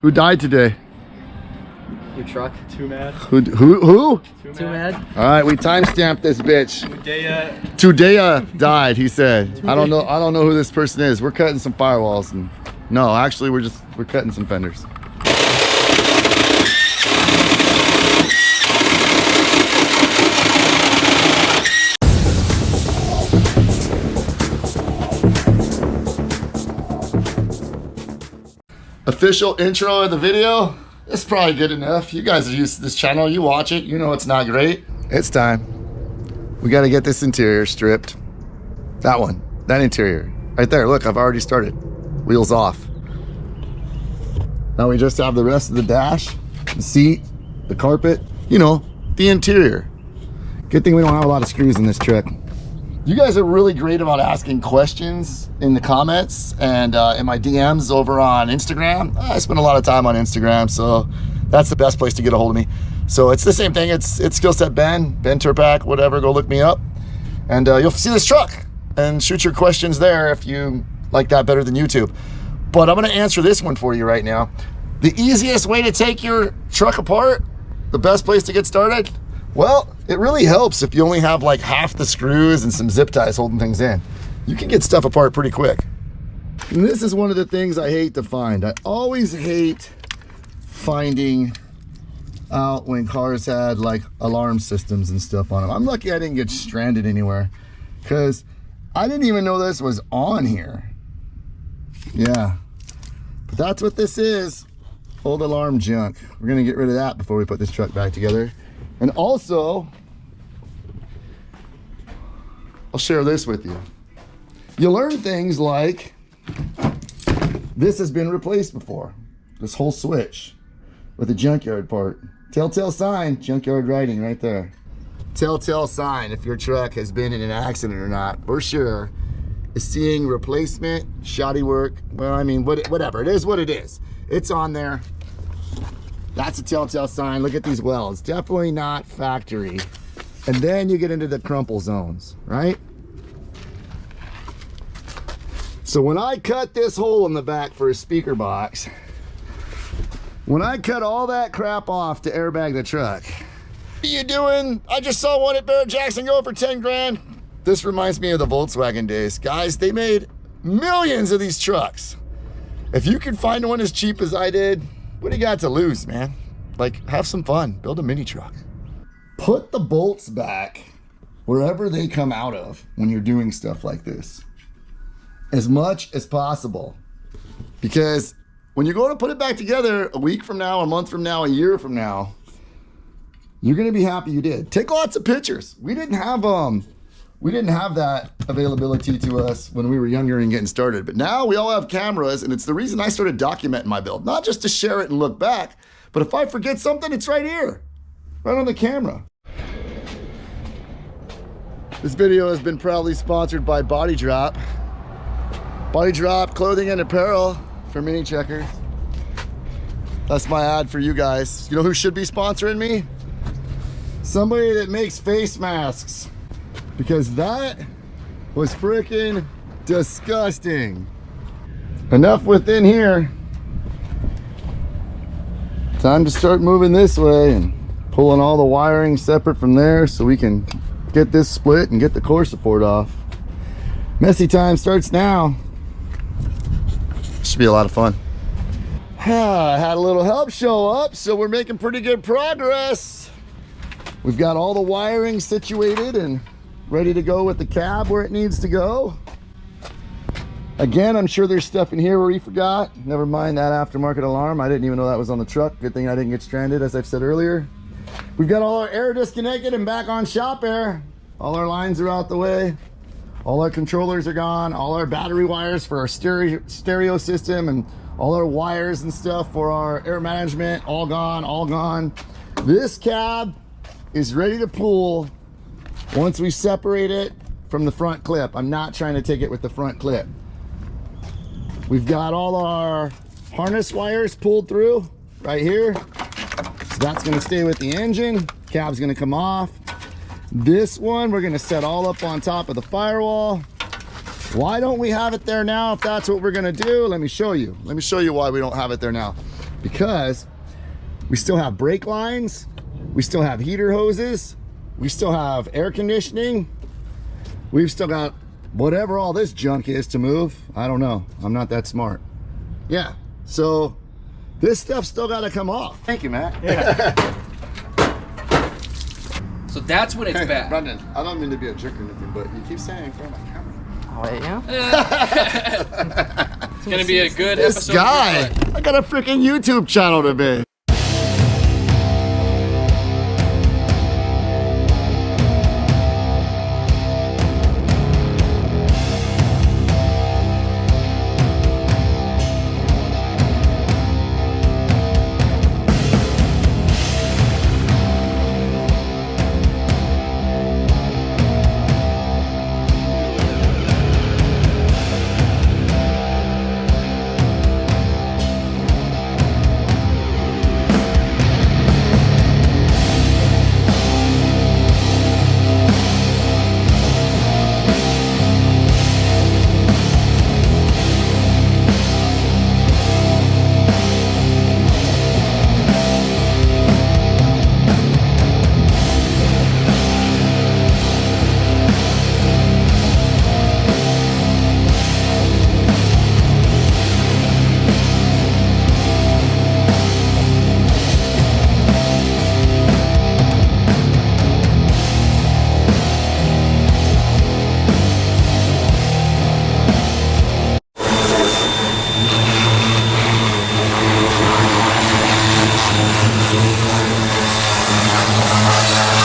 Who died today? Your truck. Too mad. Who? Too mad. All right, we timestamped this bitch. Tudea died, he said. I don't know who this person is. We're cutting some firewalls and no, actually we're cutting some fenders. Official intro of the video. It's probably good enough. You guys are used to this channel. You watch it. You know it's not great. It's time. We got to get this interior stripped. That one. That interior. Right there. Look, I've already started. Wheels off. Now we just have the rest of the dash, the seat, the carpet. You know, the interior. Good thing we don't have a lot of screws in this truck. You guys are really great about asking questions in the comments and in my DMs over on Instagram. I spend a lot of time on Instagram, so that's the best place to get a hold of me. So it's the same thing. It's Skillset Ben Turpak, whatever. Go look me up, and you'll see this truck and shoot your questions there if you like that better than YouTube. But I'm going to answer this one for you right now. The easiest way to take your truck apart, the best place to get started. Well, it really helps if you only have like half the screws and some zip ties holding things in. You can get stuff apart pretty quick. And this is one of the things I hate to find. I always hate finding out when cars had like alarm systems and stuff on them. I'm lucky I didn't get stranded anywhere because I didn't even know this was on here. Yeah, but that's what this is. Old alarm junk. We're gonna get rid of that before we put this truck back together. And also, I'll share this with you. You learn things like this has been replaced before. This whole switch with a junkyard part. Telltale sign, junkyard writing right there. Telltale sign if your truck has been in an accident or not, for sure, is seeing replacement, shoddy work. Well, I mean, whatever. It is what it is. It's on there. That's a telltale sign. Look at these welds. Definitely not factory. And then you get into the crumple zones, right? So when I cut this hole in the back for a speaker box, when I cut all that crap off to airbag the truck, what are you doing? I just saw one at Barrett Jackson go for 10 grand. This reminds me of the Volkswagen days. Guys, they made millions of these trucks. If you can find one as cheap as I did, what do you got to lose, man? Like, have some fun. Build a mini truck. Put the bolts back wherever they come out of when you're doing stuff like this, as much as possible. Because when you go to put it back together a week from now, a month from now, a year from now, you're gonna be happy you did. Take lots of pictures. We didn't have that availability to us when we were younger and getting started, but now we all have cameras, and it's the reason I started documenting my build. Not just to share it and look back, but if I forget something, it's right here, right on the camera. This video has been proudly sponsored by Bodydrop. Bodydrop clothing and apparel for mini checkers. That's my ad for you guys. You know who should be sponsoring me? Somebody that makes face masks. Because that was freaking disgusting. Enough within here. Time to start moving this way and pulling all the wiring separate from there so we can get this split and get the core support off. Messy time starts now. Should be a lot of fun. I had a little help show up, so we're making pretty good progress. We've got all the wiring situated and ready to go with the cab where it needs to go. Again, I'm sure there's stuff in here where he forgot. Never mind that aftermarket alarm. I didn't even know that was on the truck. Good thing I didn't get stranded, as I've said earlier. We've got all our air disconnected and back on shop air. All our lines are out the way. All our controllers are gone. All our battery wires for our stereo system and all our wires and stuff for our air management, all gone, all gone. This cab is ready to pull once we separate it from the front clip. I'm not trying to take it with the front clip. We've got all our harness wires pulled through right here. So that's gonna stay with the engine. Cab's gonna come off. This one, we're gonna set all up on top of the firewall. Why don't we have it there now if that's what we're gonna do? Let me show you. Let me show you why we don't have it there now. because we still have brake lines, we still have heater hoses, we still have air conditioning, we've still got whatever all this junk is to move. I don't know, I'm not that smart. Yeah, so this stuff's still got to come off. Thank you, Matt. Yeah. So that's when it's Hey, bad. Brendan, I don't mean to be a jerk or anything, but you keep saying in front of my camera. Oh, yeah? It's gonna be a good This episode. guy, I got a freaking YouTube channel to be.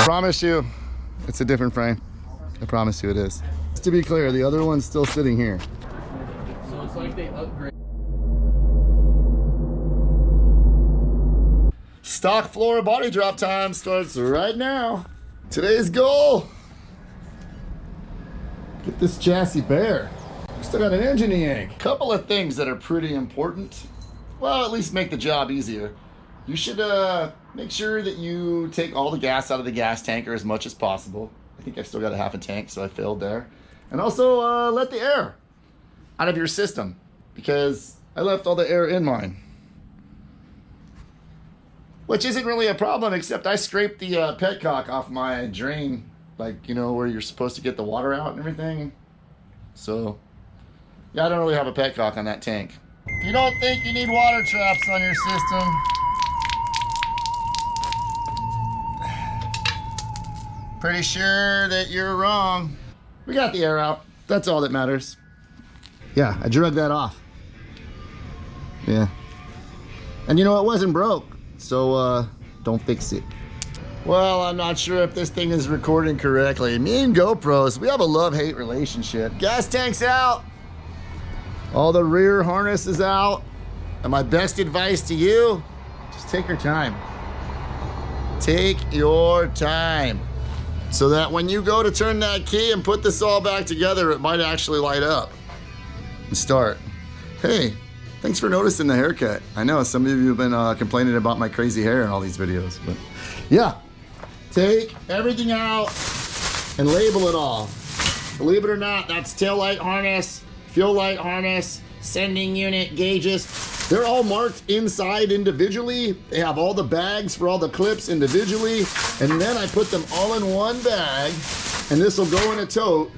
Promise you, it's a different frame. I promise you it is. Just to be clear, the other one's still sitting here. So it's like they upgrade. Stock floor body drop time starts right now. Today's goal: get this chassis bare. We still got an engine to yank. Couple of things that are pretty important. Well, at least make the job easier. You should make sure that you take all the gas out of the gas tanker as much as possible. I think I've still got a half a tank, so I failed there. And also let the air out of your system, because I left all the air in mine. Which isn't really a problem, except I scraped the petcock off my drain, like, you know, where you're supposed to get the water out and everything. So, yeah, I don't really have a petcock on that tank. If you don't think you need water traps on your system, pretty sure that you're wrong. We got the air out. That's all that matters. Yeah, I drug that off. Yeah. And you know, it wasn't broke, so don't fix it. Well, I'm not sure if this thing is recording correctly. Me and GoPros, we have a love-hate relationship. Gas tank's out. All the rear harness is out. And my best advice to you, just take your time. Take your time. So that when you go to turn that key and put this all back together, it might actually light up and start. Hey, thanks for noticing the haircut. I know some of you have been complaining about my crazy hair in all these videos, but yeah. Take everything out and label it all. Believe it or not, that's tail light harness, fuel light harness, sending unit gauges. They're all marked inside individually. They have all the bags for all the clips individually. And then I put them all in one bag, and this will go in a tote,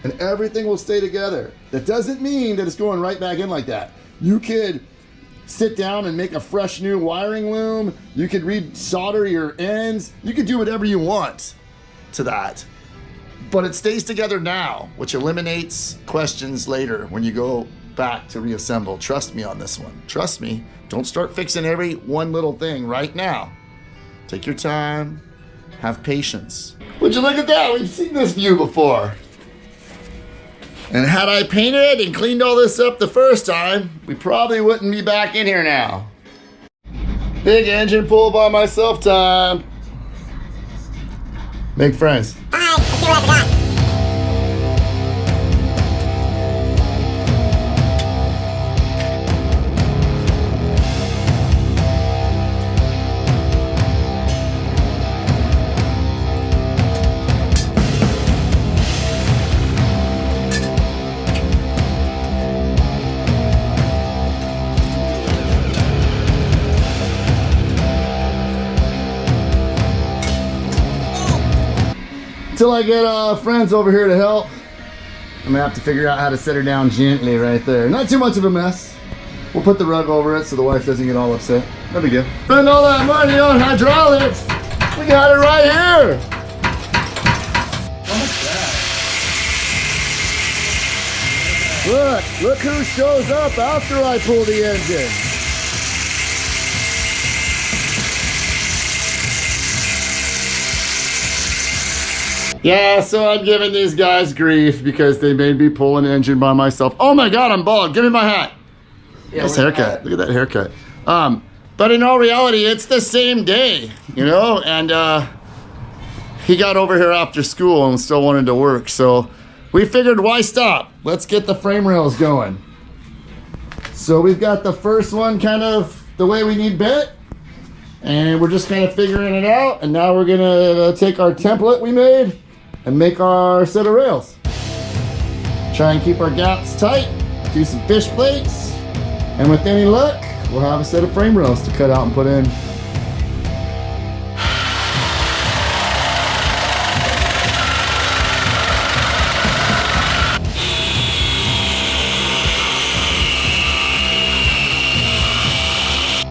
and everything will stay together. That doesn't mean that it's going right back in like that. You could sit down and make a fresh new wiring loom. You could re-solder your ends. You could do whatever you want to that. But it stays together now, which eliminates questions later when you go back to reassemble. Trust me on this one. Trust me. Don't start fixing every one little thing right now. Take your time. Have patience. Would you look at that? We've seen this view before. And had I painted and cleaned all this up the first time, we probably wouldn't be back in here now. Big engine pull by myself time. Make friends. Alright, let's see what I got. Until I get friends over here to help. I'm gonna have to figure out how to set her down gently right there. Not too much of a mess. We'll put the rug over it so the wife doesn't get all upset. No big deal. Spend all that money on hydraulics. We got it right here. Look who shows up after I pull the engine. Yeah, so I'm giving these guys grief because they made me pull an engine by myself. Oh my God, I'm bald. Give me my hat. Yeah, nice haircut. Look at that haircut. But in all reality, it's the same day, you know, and he got over here after school and still wanted to work. So we figured, why stop? Let's get the frame rails going. So we've got the first one kind of the way we need bent. And we're just kind of figuring it out. And now we're gonna take our template we made and make our set of rails. Try and keep our gaps tight, do some fish plates, and with any luck, we'll have a set of frame rails to cut out and put in.